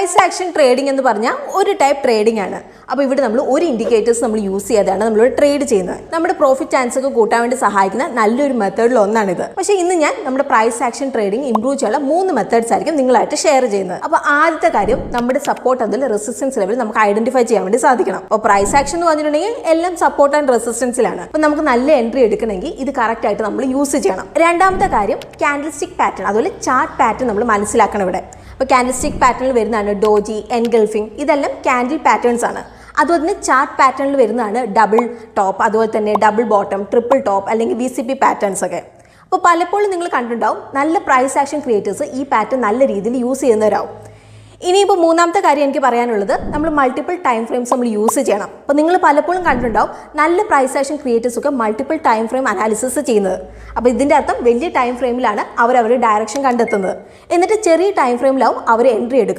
Price action trading എന്ന് പറഞ്ഞാൽ ഒരു ടൈപ്പ് ട്രേഡിംഗ് ആണ്. അപ്പോൾ ഇവിടെ നമ്മൾ ഒരു ഇൻഡിക്കേറ്റേഴ്സ് നമ്മൾ യൂസ് ചെയ്യാതെയാണ് നമ്മൾ ട്രേഡ് ചെയ്യുന്നത്. നമ്മുടെ പ്രോഫിറ്റ് ചാൻസ് ഒക്കെ കൂട്ടാൻ വേണ്ടി സഹായിക്കുന്ന നല്ലൊരു മെത്തേഡിൽ ഒന്നാണിത്. പക്ഷേ ഇന്ന് ഞാൻ നമ്മുടെ പ്രൈസ് ആക്ഷൻ ട്രേഡിംഗ് ഇംപ്രൂവ് ചെയ്യാനുള്ള 3 മെത്തേഡ്സ് ആയിരിക്കും നിങ്ങളായിട്ട് ഷെയർ ചെയ്യുന്നത്. അപ്പോൾ ആദ്യത്തെ കാര്യം, നമ്മുടെ സപ്പോർട്ട് അതിൽ റെസിസ്റ്റൻസ് ലെവൽ നമുക്ക് ഐഡന്റിഫൈ ചെയ്യാൻ വേണ്ടി സാധിക്കണം. അപ്പോൾ പ്രൈസ് ആക്ഷൻ എന്ന് പറഞ്ഞിട്ടുണ്ടെങ്കിൽ എല്ലാം സപ്പോർട്ട് ആൻഡ് റെസിസ്റ്റൻസിലാണ്. അപ്പോൾ നമുക്ക് നല്ല എൻട്രി എടുക്കണമെങ്കിൽ ഇത് കറക്റ്റ് ആയിട്ട് നമ്മൾ യൂസ് ചെയ്യണം. രണ്ടാമത്തെ കാര്യം, ക്യാൻഡിൽസ്റ്റിക് പാറ്റേൺ അതുപോലെ ചാർട്ട് പാറ്റേൺ നമ്മൾ മനസ്സിലാക്കണം ഇവിടെ. അപ്പോൾ ക്യാൻഡിൽസ്റ്റിക് പാറ്റേണിൽ വരുന്നതാണ് ഡോജി, എൻഗൾഫിംഗ്, ഇതെല്ലാം ക്യാൻഡിൽ പാറ്റേൺസ് ആണ്. അതുപോലെ തന്നെ ചാർട്ട് പാറ്റേണിൽ വരുന്നതാണ് ഡബിൾ ടോപ്പ്, അതുപോലെ തന്നെ ഡബിൾ ബോട്ടം, ട്രിപ്പിൾ ടോപ്പ് അല്ലെങ്കിൽ VCP പാറ്റേൺസ് ഒക്കെ. അപ്പോൾ പലപ്പോഴും നിങ്ങൾ കണ്ടിട്ടുണ്ടാവും നല്ല പ്രൈസ് ആക്ഷൻ ക്രിയേറ്റേഴ്സ് ഈ പാറ്റേൺ നല്ല രീതിയിൽ യൂസ് ചെയ്യുന്നവരാവും. ഇനിയിപ്പോൾ മൂന്നാമത്തെ കാര്യം എനിക്ക് പറയാനുള്ളത്, നമ്മൾ മൾട്ടിപ്പിൾ ടൈം ഫ്രെയിംസ് നമ്മൾ യൂസ് ചെയ്യണം. അപ്പോൾ നിങ്ങൾ പലപ്പോഴും കണ്ടിട്ടുണ്ടാവും നല്ല പ്രൈസ് ആക്ഷൻ ക്രിയേറ്റേഴ്സ് ഒക്കെ മൾട്ടിപ്പിൾ ടൈം ഫ്രെയിം അനാലിസിസ് ചെയ്യുന്നത്. അപ്പോൾ ഇതിൻ്റെ അർത്ഥം വലിയ ടൈം ഫ്രെയിമിലാണ് അവരുടെ ഡയറക്ഷൻ കണ്ടെത്തുന്നത്, എന്നിട്ട് ചെറിയ ടൈം ഫ്രെയിമിലാവും അവർ എൻട്രി എടുക്കുന്നത്.